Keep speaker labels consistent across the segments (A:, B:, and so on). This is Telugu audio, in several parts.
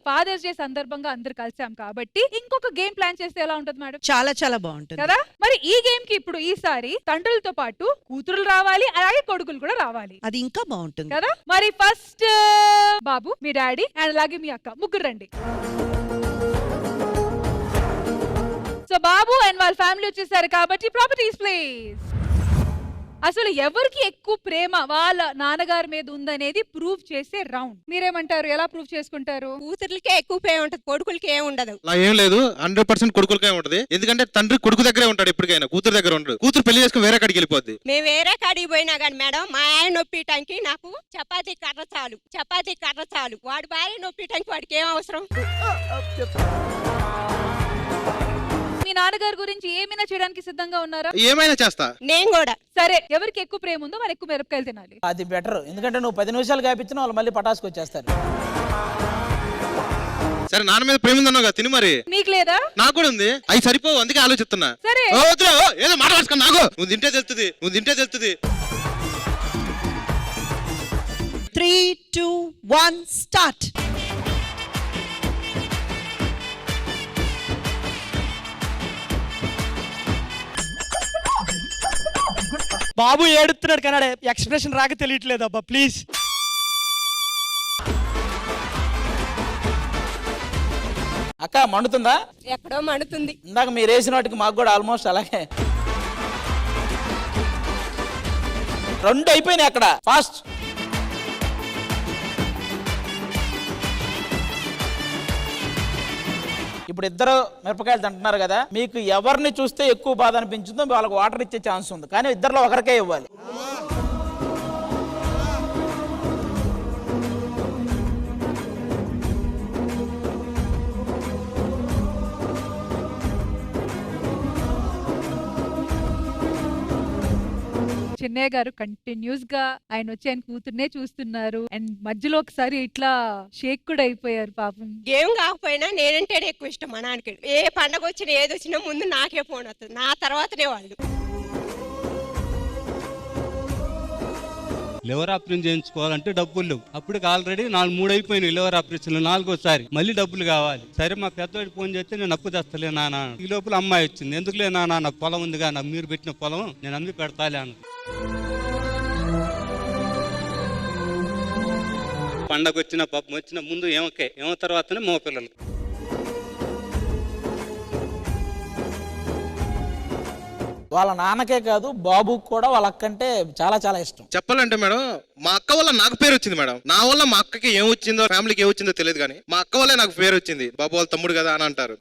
A: ఫాదర్స్ డే సందర్భంగా అందరు కలిసాం కాబట్టి ఇంకొక గేమ్ ప్లాన్ చేస్తే ఎలా ఉంటుంది మేడం?
B: చాలా చాలా బాగుంటుంది
A: కదా. మరి ఈ గేమ్ కి ఇప్పుడు ఈసారి తండ్రులతో పాటు కూతురులు రావాలి, అలాగే కొడుకులు కూడా రావాలి.
B: అది ఇంకా బాగుంటుంది
A: కదా. మరి first Babu, me daddy and అలాగే మీ అక్క, ముగ్గురు రండి. సో బాబు అండ్ వాళ్ళ ఫ్యామిలీ వచ్చేసారు కాబట్టి ప్రాపర్టీస్ ప్లీజ్. అసలు ఎవరికి ఎక్కువ ప్రేమ వాళ్ళ నాన్నగారి మీద ఉందనేది ప్రూవ్ చేసే రౌండ్. మీరేమంటారు? ఎలా ప్రూవ్ చేసుకుంటారు?
C: కూతుర్లకే ఎక్కువ ప్రేమ ఉంటది, కొడుకులకి ఏం ఉండదు.
D: అలా ఏం లేదు, 100% కొడుకులకే ఉంటది. ఎందుకంటే తండ్రి కొడుకు దగ్గరే ఉంటాడు ఎప్పటికైనా, కూతురు దగ్గర ఉంటాడు. కూతురు పెళ్లి చేసుకుని వేరే కాడికి వెళ్ళిపోద్ది.
C: మేము వేరే కాడికి పోయినా కానీ మేడం, మా ఆయన నొప్పిటానికి నాకు చపాతీ కర్ర చాలు. వాడి భార్య నొప్పిటానికి వాడికి ఏం అవసరం?
A: మీ నాన్నగారి గురించి ఏమైనా చేయడానికి సిద్ధంగా ఉన్నారా?
D: ఏమైనా చేస్తా.
C: నేను కూడా.
A: సరే, ఎవరికి ఎక్కువ ప్రేమ ఉందో మరి ఎక్కువ మిరపకాయలు తినాలి.
E: అది బెటర్, ఎందుకంటే నువ్వు 10 నిమిషాలు కాపించిన వాళ్ళు మళ్ళీ పటాసుకు వచ్చేస్తారు.
D: సరే, నాన్న మీద ప్రేమ ఉందన్నావు తిని. మరి
A: నీకు లేదా?
D: నాకు కూడా ఉంది. అవి సరిపోవు, అందుకే ఆలోచిస్తున్నా.
A: సరే
D: ఏదో మాట రాసుకుని నాకు నువ్వు తింటే తెలుస్తుంది.
B: 3, 2, 1 స్టార్ట్.
F: బాబు ఏడుతున్నాడు కానీ ఎక్స్ప్రెషన్ రాక తెలియట్లేదు అబ్బా, ప్లీజ్.
E: అక్క మండుతుందా?
C: ఎక్కడో మండుతుంది.
E: ఇందాక మీరు వేసిన వాటికి మాకు కూడా ఆల్మోస్ట్ అలాగే. 2 అయిపోయినాయి అక్కడ. ఫాస్ట్. ఇప్పుడు ఇద్దరు మిరపకాయలు తింటున్నారు కదా, మీకు ఎవరిని చూస్తే ఎక్కువ బాధ అనిపించిందో వాళ్ళకి వాటర్ ఇచ్చే ఛాన్స్ ఉంది, కానీ ఇద్దరిలో ఒకరికే ఇవ్వాలి.
A: చిన్నయ్య గారు కంటిన్యూస్ గా ఆయన వచ్చి ఆయన కూతుర్నే చూస్తున్నారు అండ్ మధ్యలో ఒకసారి ఇట్లా షేక్ కూడా అయిపోయారు పాపం.
C: గేమ్ కాకపోయినా నేనంటేనే ఎక్కువ ఇష్టం మా నాన్నకి. ఏ పండగ వచ్చినా ఏది వచ్చినా ముందు నాకే ఫోన్ వస్తుంది, నా తర్వాతనే వాళ్ళు.
G: లివర్ ఆపరేషన్ చేయించుకోవాలంటే డబ్బులు లేవు. అప్పుడు ఆల్రెడీ 3 అయిపోయినాయి లివర్ ఆపరేషన్లు. 4వసారి మళ్ళీ డబ్బులు కావాలి. సరే, మా పెద్దవాడి ఫోన్ చేస్తే నేను అప్పు తెస్తలే నాన్న. ఈ లోపల అమ్మాయి వచ్చింది. ఎందుకులే నాన్న, నాకు పొలం ఉందిగా, నాకు మీరు పెట్టిన పొలం నేను అమ్మి పెడతాలే అన్న. పండగ వచ్చిన పాపం వచ్చిన ముందు ఏమో తర్వాతనే మా పిల్లలు.
E: వాళ్ళ నాన్నకే కాదు, బాబుకి కూడా వాళ్ళ అక్కంటే చాలా చాలా ఇష్టం.
D: చెప్పాలంటే మేడం, మా అక్క వల్ల నాకు పేరు వచ్చింది మేడం. నా వల్ల మా అక్కకి ఏం వచ్చిందో, ఫ్యామిలీకి ఏం వచ్చిందో తెలియదు, కానీ మా అక్క వల్లే నాకు పేరు వచ్చింది. బాబు వాళ్ళ తమ్ముడు కదా అని అంటారు.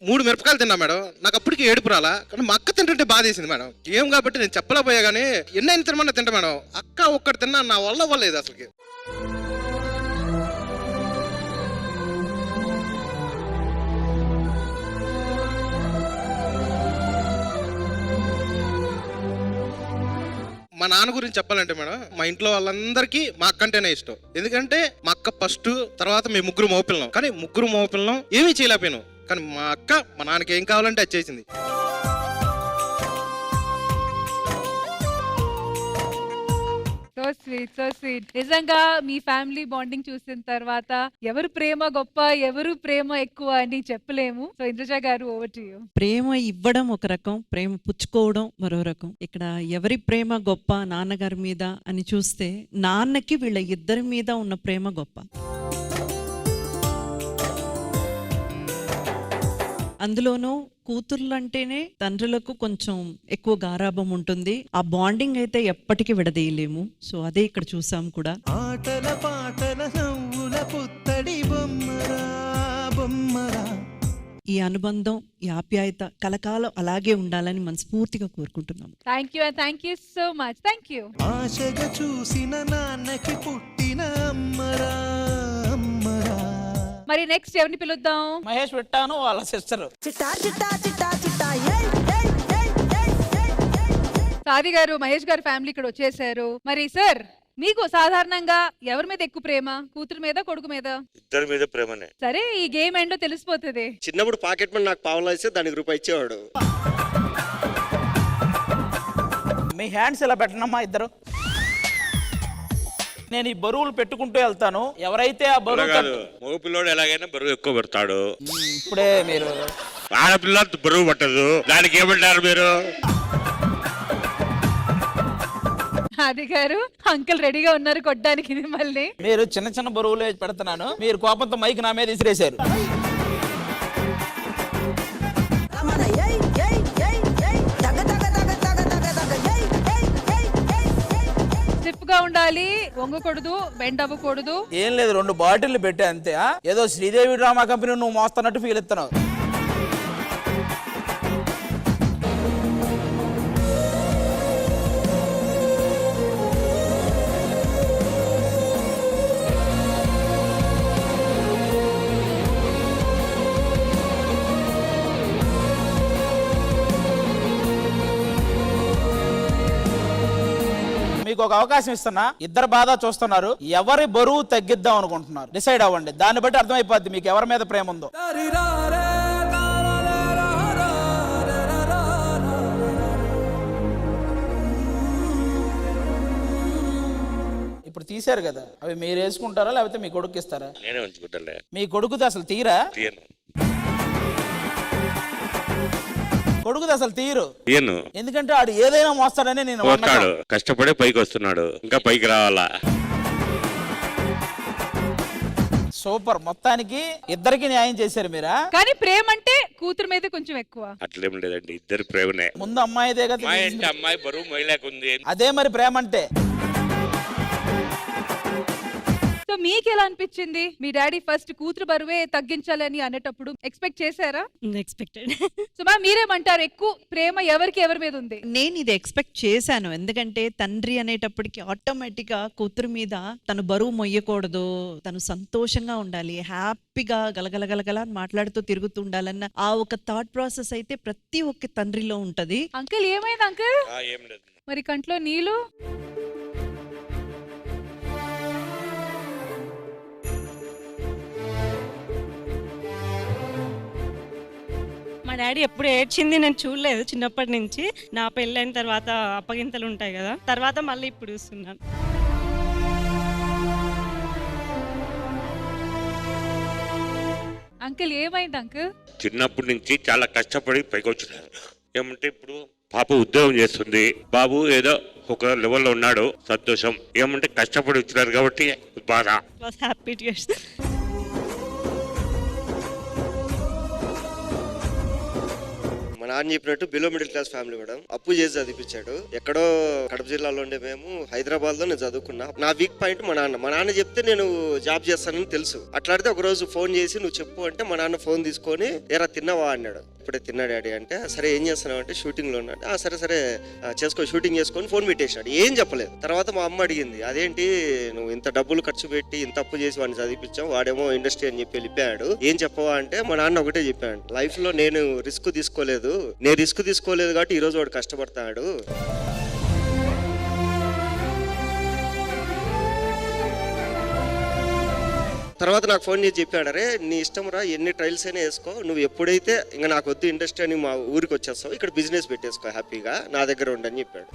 D: మూడు మిరపకాయలు తిన్నా మేడం, నాకు అప్పటికి ఏడుపు రాలా, కానీ మా అక్క తింటుంటే బాధ వేసింది మేడం. ఏం కాబట్టి నేను చెప్పలేకపోయా, కానీ ఎన్నైనా తినమన్నా తింటా మేడం. అక్క ఒక్కటి తిన్నా నా వల్ల అవ్వలేదు అసలుకి. మా నాన్న గురించి చెప్పాలంటే మేడం, మా ఇంట్లో వాళ్ళందరికీ మా అక్క అంటేనే ఇష్టం. ఎందుకంటే మా అక్క ఫస్ట్, తర్వాత మేము ముగ్గురు మగపిల్లం. కానీ ముగ్గురు మగపిల్లం ఏమీ చేయలేకపోయాను, కానీ మా అక్క మా నాన్నకి ఏం కావాలంటే అది చేసింది.
A: So sweet. నిజంగా మీ ఫ్యామిలీ బాండింగ్ చూసిన తర్వాత ఎవరు ప్రేమ గొప్ప, ఎవరు ప్రేమ ఎక్కువ అని చెప్పలేము. సో ఇంద్రజ గారు, ఓవర్ టు యు.
B: ప్రేమ ఇవ్వడం ఒక రకం, ప్రేమ పుచ్చుకోవడం మరో రకం. ఇక్కడ ఎవరి ప్రేమ గొప్ప నాన్నగారి మీద అని చూస్తే నాన్నకి వీళ్ళ ఇద్దరి మీద ఉన్న ప్రేమ గొప్ప. అందులోనూ కూతుర్లంటేనే తండ్రులకు కొంచెం ఎక్కువ గారాభం ఉంటుంది. ఆ బాండింగ్ అయితే ఎప్పటికీ విడదీయలేము. సో అదే ఇక్కడ చూసాం కూడా.
H: ఆటల పాటల నవ్వుల పుత్తడి బొమ్మరా బొమ్మరా.
B: ఈ అనుబంధం, ఈ ఆప్యాయత కలకాలం అలాగే ఉండాలని మనస్ఫూర్తిగా కోరుకుంటున్నాం.
A: Thank you so much. Thank you.
H: ఆశగా చూసిన నాన్నకి పుట్టిన అమ్మరా అమ్మరా.
A: మరి నెక్స్ట్ ఎవరిని పిలుద్దాం?
E: మహేష్ పెట్టాను వాళ్ళ సిస్టర్.
A: సాది గారు, మహేష్ గారు ఫ్యామిలీ ఇక్కడ వచ్చేసారు. మరి సార్, మీకు సాధారణంగా ఎవరి మీద ఎక్కువ ప్రేమ? కూతురు మీద, కొడుకు మీద?
I: ఇద్దరి మీద ప్రేమనే.
A: సరే, ఈ గేమ్ ఏంటో తెలిసిపోతుంది.
I: చిన్నప్పుడు పాకెట్ మనీ నాకు పావులా ఇస్తే దానికి రూపాయి ఇచ్చేవాడు.
E: మీ హ్యాండ్స్ ఇలా పెట్టనమ్మా ఇద్దరు. నేను ఈ బరువులు పెట్టుకుంటూ వెళ్తాను, ఎవరైతే ఆ బరువు
I: కాదు మగ పిల్లోడు ఎలాగైనా బరువు ఎక్కువ పెడతాడు.
E: ఇప్పుడే మీరు
I: ఆడపిల్ల బరువు పట్టదు, దానికి ఏమంటారు మీరు?
A: అది గారు అంకుల్ రెడీగా ఉన్నారు కొట్టడానికి మిమ్మల్ని.
E: మీరు చిన్న చిన్న బరువులే పెడుతున్నాను, మీరు కోపంతో మైక్ నా మీద విసిరేశారు.
A: స్టిఫ్ గా ఉండాలి, వంగకూడదు, బెండ్ అవ్వకూడదు.
E: ఏం లేదు, 2 బాటిల్ పెట్టా అంతే. ఏదో శ్రీదేవి డ్రామా కంపెనీ నువ్వు మోస్తున్నట్టు ఫీల్ ఇస్తున్నావు. మీకు ఒక అవకాశం ఇస్తున్నా, ఇద్దరు బాధ చూస్తున్నారు, ఎవరి బరువు తగ్గిద్దాం అనుకుంటున్నారు డిసైడ్ అవ్వండి. దాన్ని బట్టి అర్థమైపోద్ది మీకు ఎవరి మీద ప్రేమ ఉందో. ఇప్పుడు తీశారు కదా, అవి మీరు వేసుకుంటారా లేకపోతే మీ కొడుకు ఇస్తారా?
I: నేనే ఉంచుకుంటాలే.
E: మీ కొడుకుది అసలు తీరా? కొడుకుది అసలు తీరు, ఎందుకంటే ఆడు ఏదైనా మోస్తాడని నేను
I: వస్తాడు, కష్టపడే పైకి వస్తున్నాడు, ఇంకా పైకి రావాలా.
E: సూపర్, మొత్తానికి ఇద్దరికి న్యాయం చేశారు మీరా.
A: కానీ ప్రేమ అంటే కూతురు మీద కొంచెం ఎక్కువ.
I: అట్లేం లేదండి, ఇద్దరు ప్రేమనే.
E: ముందు అమ్మాయిదే కదా,
I: అమ్మాయి బరువు మహిళకుంది,
E: అదే మరి ప్రేమ అంటే.
A: సో మీకు ఎలా అనిపించింది? మీ డాడీ ఫస్ట్ కూతురు బరువే తగ్గించాలని అనేటప్పుడు ఎక్స్పెక్ట్ చేశారా?
B: ఎక్స్పెక్టెడ్.
A: సో మ్యామ్ మీరేమంటారు, ఎక్కువ ప్రేమ ఎవరికి ఎవరి మీద ఉంది?
B: నేను ఇది ఎక్స్పెక్ట్ చేశాను, ఎందుకంటే తండ్రి అనేటప్పటికి ఆటోమేటిక్ గా కూతురు మీద తను బరువు మొయ్యకూడదు, తను సంతోషంగా ఉండాలి, హ్యాపీగా గలగలగలగల మాట్లాడుతూ తిరుగుతూ ఉండాలన్న ఆ ఒక థాట్ ప్రాసెస్ అయితే ప్రతి ఒక్క తండ్రిలో ఉంటది.
A: అంకుల్ ఏమైంది అంకుల్?
I: ఏం లేదు.
A: మరి కంట్లో నీళ్ళు?
J: మా డాడీ ఎప్పుడు ఏడ్చింది నేను చూడలేదు చిన్నప్పటి నుంచి. నా పెళ్ళైన తర్వాత అప్పగింతలు ఉంటాయి కదా, తర్వాత మళ్ళీ ఇప్పుడు చూస్తున్నాను.
A: అంకుల్ ఏమైంది అంకుల్?
I: చిన్నప్పటి నుంచి చాలా కష్టపడి పైకి వచ్చినారు. ఏమంటే ఇప్పుడు పాప ఉద్యోగం చేస్తుంది, బాబు ఏదో ఒక లెవెల్లో ఉన్నాడు, సంతోషం. ఏమంటే కష్టపడి వచ్చినారు కాబట్టి బాధ.
J: Happy tears.
I: మా నాన్న చెప్పినట్టు below middle class family madam. అప్పు చేసి చదివించాడు. ఎక్కడో కడప జిల్లాలో ఉండే మేము హైదరాబాద్ లో నేను చదువుకున్నా. నా వీక్ పాయింట్ మా నాన్న చెప్తే నేను జాబ్ చేస్తానని తెలుసు. అట్లాడితే ఒక రోజు ఫోన్ చేసి నువ్వు చెప్పు అంటే మా నాన్న ఫోన్ తీసుకొని ఏరా తిన్నావా అన్నాడు. ఇప్పుడే తిన్నా డాడీ అంటే, సరే ఏం చేస్తున్నావు అంటే షూటింగ్ లో ఉన్నాడు. సరే సరే చేసుకో, షూటింగ్ చేసుకొని ఫోన్ పెట్టేశాడు. ఏం చెప్పలేదు. తర్వాత మా అమ్మ అడిగింది, అదేంటి నువ్వు ఇంత డబ్బులు ఖర్చు పెట్టి ఇంత అప్పు చేసి వాడిని చదివించావు, వాడేమో ఇండస్ట్రీ అని చెప్పి వెళ్ళిపోయాడు, ఏం చెప్పవా అంటే మా నాన్న ఒకటే చెప్పాడు, లైఫ్ లో నేను రిస్క్ తీసుకోలేదు కాబట్టి ఈ రోజు వాడు కష్టపడతాడు. తర్వాత నాకు ఫోన్ చేసి చెప్పాడు, అరే నీ ఇష్టం రా, ఎన్ని ట్రయల్స్ అయినా వేసుకో, నువ్వు ఎప్పుడైతే ఇంకా నాకు వద్దు ఇండస్ట్రీ అని మా ఊరికి వచ్చేస్తావు, ఇక్కడ బిజినెస్ పెట్టేసుకో, హ్యాపీగా నా దగ్గర ఉండని చెప్పాడు.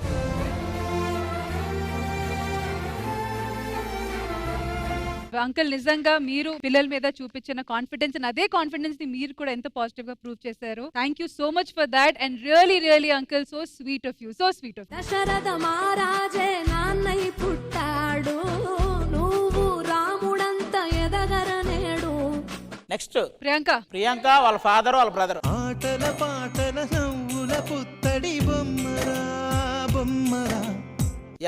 A: అంకుల్ నిజంగా మీరు పిల్లల మీద చూపించిన కాన్ఫిడెన్స్, అదే కాన్ఫిడెన్స్ ని మీరు కూడా ఎంత పాజిటివ్ గా ప్రూవ్ చేశారు. Thank you so much for that and really uncle so sweet of you, so sweet of you.
K: Dasaratha మహారాజే నాన్నై పుట్టాడు, నువ్వు రాముడంత ఎదగరనేడు.
E: నెక్స్ట్
A: ప్రియాంక
E: వాళ్ళ ఫాదర్ వాళ్ళ బ్రదర్.
H: ఆటల పాటల నవ్వుల పుత్తడి బొమ్మరా బొమ్మరా.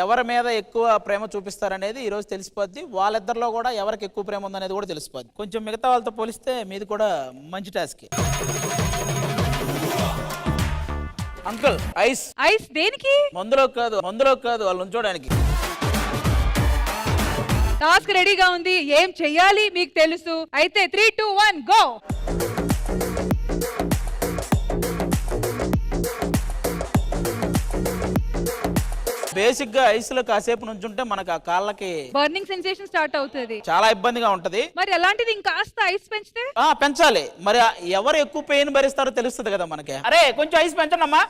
E: ఎవరి మీద ఎక్కువ ప్రేమ చూపిస్తారనేది ఈ రోజు తెలిసిపోద్ది. వాళ్ళిద్దరిలో కూడా ఎవరికి ఎక్కువ ప్రేమ ఉందనేది కూడా తెలిసిపోద్ది. కొంచెం మిగతా వాళ్ళతో పోలిస్తే మీది కూడా మంచి టాస్క్. అంకుల్ ఐస్
A: దేనికి?
E: మందులో కాదు వాళ్ళు ఉంచోడానికి.
A: టాస్క్ రెడీగా ఉంది, ఏం చెయ్యాలి మీకు తెలుసు. అయితే 3, 2, 1 గో.
E: బేసిక్ గా ఐస్ లో కాసేపు నుంచుంటే మనకు ఆ కాళ్ళకి
A: బర్నింగ్ సెన్సేషన్ స్టార్ట్ అవుతుంది,
E: చాలా ఇబ్బందిగా ఉంటది.
A: మరి అలాంటిది ఇంకాస్త ఐస్ పెంచితే?
E: పెంచాలి. మరి ఎవరు ఎక్కువ పెయిన్ భరిస్తారో తెలుస్తుంది కదా మనకి. అరే కొంచెం ఐస్ పెంచండి అమ్మా.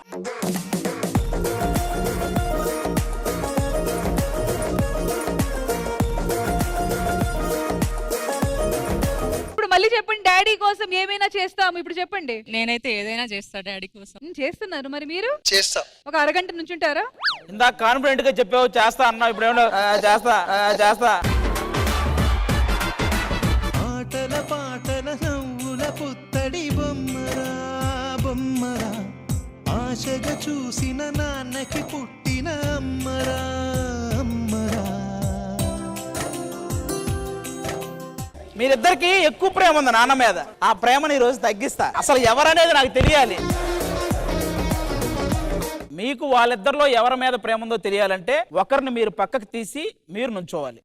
A: మళ్ళీ చెప్పండి. డాడీ కోసం ఏమైనా చేస్తాము ఇప్పుడు చెప్పండి.
J: నేనైతే ఏదైనా చేస్తా డాడీ కోసం.
A: చేస్తున్నారు మరి మీరు?
H: చేస్తా.
A: ఒక అరగంట నుంచుంటారా?
E: ఇందాక కాన్ఫిడెంట్ గా చెప్పావు చేస్తా అన్నా, ఇప్పుడు ఏమన్నా చేస్తా చేస్తా.
H: ఆటల పాటల నవ్వుల పుత్తడి బొమ్మరా బొమ్మరా, ఆశగా చూసిన నాన్నకి పుట్టిన అమ్మరా అమ్మరా.
E: మీరిద్దరికి ఎక్కువ ప్రేమ ఉంది నాన్న మీద. ఆ ప్రేమని ఈ రోజు తగ్గిస్తా. అసలు ఎవరనేది నాకు తెలియాలి. మీకు వాళ్ళిద్దరిలో ఎవరి మీద ప్రేమ ఉందో తెలియాలంటే ఒకరిని మీరు పక్కకు తీసి మీరు నుంచోవాలి.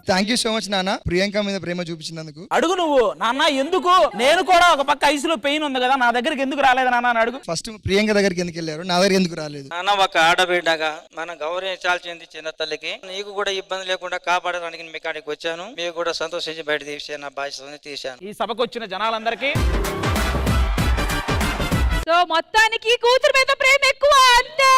H: థ్యాంక్ యూ సో మచ్ నాన్న, ప్రియాంక మీద ప్రేమ చూపించినందుకు.
E: అడుగు నువ్వు, నాన్న ఎందుకు? నేను కూడా ఒక పక్క ఐసులో పెయిన్ ఉంది కదా, నా దగ్గరికి ఎందుకు రాలేదు నాన్న అని అడుగు.
H: ఫస్ట్ ప్రియాంక దగ్గరికి ఎందుకు వెళ్ళారు, నా దగ్గర ఎందుకు రాలేదు?
F: నాన్న ఒక ఆడబిడ్డగా మనం గౌరవించాల్సింది చిన్న తల్లికి. నీకు కూడా ఇబ్బంది లేకుండా కాపాడడానికి మీ కాడికి వచ్చాను. మీకు కూడా సంతోషించి బయట తీసే నా బాధ్యతని తీశాను.
E: ఈ సభకు వచ్చిన జనాలందరికీ
A: సో మొత్తానికి కూతురు మీద ప్రేమ ఎక్కువ అంతే.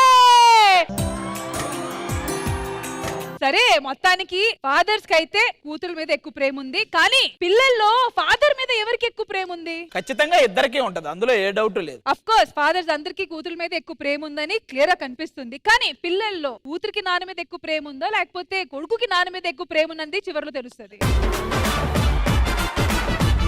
A: సరే, మొత్తానికి ఫాదర్స్ కి అయితే కూతురు మీద ఎక్కువ ప్రేమ ఉంది, కానీ పిల్లల్లో ఫాదర్ మీద ఎవరికి ఎక్కువ ప్రేమ ఉంది?
E: ఖచ్చితంగా ఇద్దరికీ ఉంటది, అందులో ఏ డౌట్ లేదు.
A: అఫ్ కోర్స్ ఫాదర్స్ అందరికి కూతురు మీద ఎక్కువ ప్రేమ ఉందని క్లియర్ గా కనిపిస్తుంది, కానీ పిల్లల్లో కూతురికి నాన్న మీద ఎక్కువ ప్రేమ ఉందా లేకపోతే కొడుకుకి నాన్న మీద ఎక్కువ ప్రేమ ఉన్నది చివరిలో తెలుస్తుంది.